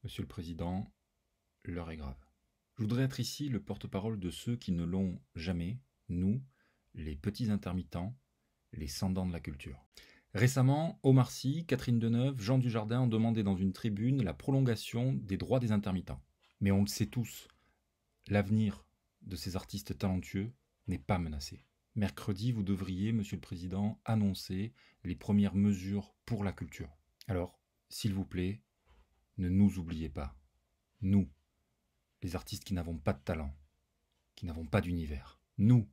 Monsieur le Président, l'heure est grave. Je voudrais être ici le porte-parole de ceux qui ne l'ont jamais, nous, les petits intermittents, les sans-dents de la culture. Récemment, Omar Sy, Catherine Deneuve, Jean Dujardin ont demandé dans une tribune la prolongation des droits des intermittents. Mais on le sait tous, l'avenir de ces artistes talentueux n'est pas menacé. Mercredi, vous devriez, Monsieur le Président, annoncer les premières mesures pour la culture. Alors, s'il vous plaît, ne nous oubliez pas. Nous, les artistes qui n'avons pas de talent, qui n'avons pas d'univers. Nous,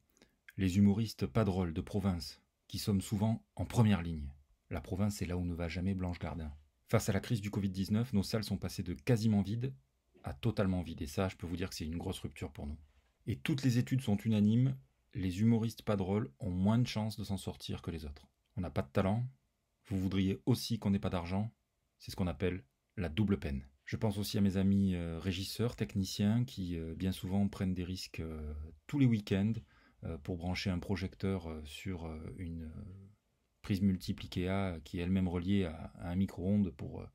les humoristes pas drôles de province, qui sommes souvent en première ligne. La province, c'est là où ne va jamais Blanche Gardin. Face à la crise du Covid-19, nos salles sont passées de quasiment vides à totalement vides. Et ça, je peux vous dire que c'est une grosse rupture pour nous. Et toutes les études sont unanimes, les humoristes pas drôles ont moins de chances de s'en sortir que les autres. On n'a pas de talent, vous voudriez aussi qu'on n'ait pas d'argent, c'est ce qu'on appelle la double peine. Je pense aussi à mes amis régisseurs, techniciens, qui bien souvent prennent des risques tous les week-ends pour brancher un projecteur sur une prise multiple Ikea qui est elle-même reliée à un micro-ondes pour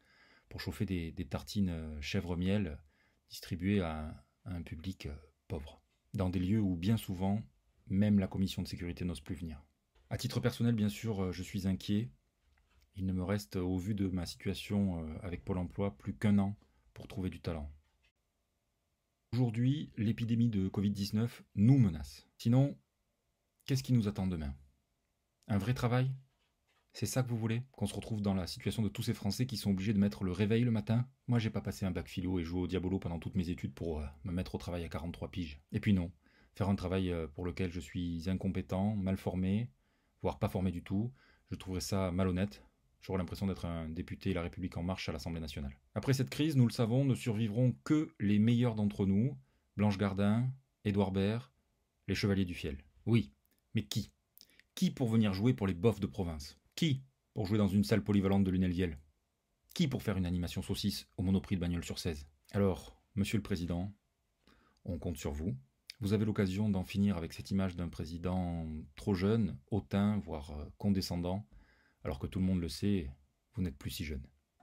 chauffer des tartines chèvre-miel distribuées à un public pauvre. Dans des lieux où bien souvent, même la commission de sécurité n'ose plus venir. À titre personnel, bien sûr, je suis inquiet. Il ne me reste, au vu de ma situation avec Pôle emploi, plus qu'1 an pour trouver du talent. Aujourd'hui, l'épidémie de Covid-19 nous menace. Sinon, qu'est-ce qui nous attend demain? Un vrai travail? C'est ça que vous voulez? Qu'on se retrouve dans la situation de tous ces Français qui sont obligés de mettre le réveil le matin? Moi, j'ai pas passé un bac philo et joué au diabolo pendant toutes mes études pour me mettre au travail à 43 piges. Et puis non, faire un travail pour lequel je suis incompétent, mal formé, voire pas formé du tout, je trouverais ça malhonnête. J'aurais l'impression d'être un député La République En Marche à l'Assemblée nationale. Après cette crise, nous le savons, ne survivront que les meilleurs d'entre nous, Blanche Gardin, Édouard Baird, les Chevaliers du Fiel. Oui, mais qui? Qui pour venir jouer pour les bofs de province? Qui pour jouer dans une salle polyvalente de Lunel-Viel? Qui pour faire une animation saucisse au Monoprix de Bagnols-sur-Cèze? Alors, Monsieur le Président, on compte sur vous. Vous avez l'occasion d'en finir avec cette image d'un président trop jeune, hautain, voire condescendant, alors que tout le monde le sait, vous n'êtes plus si jeune.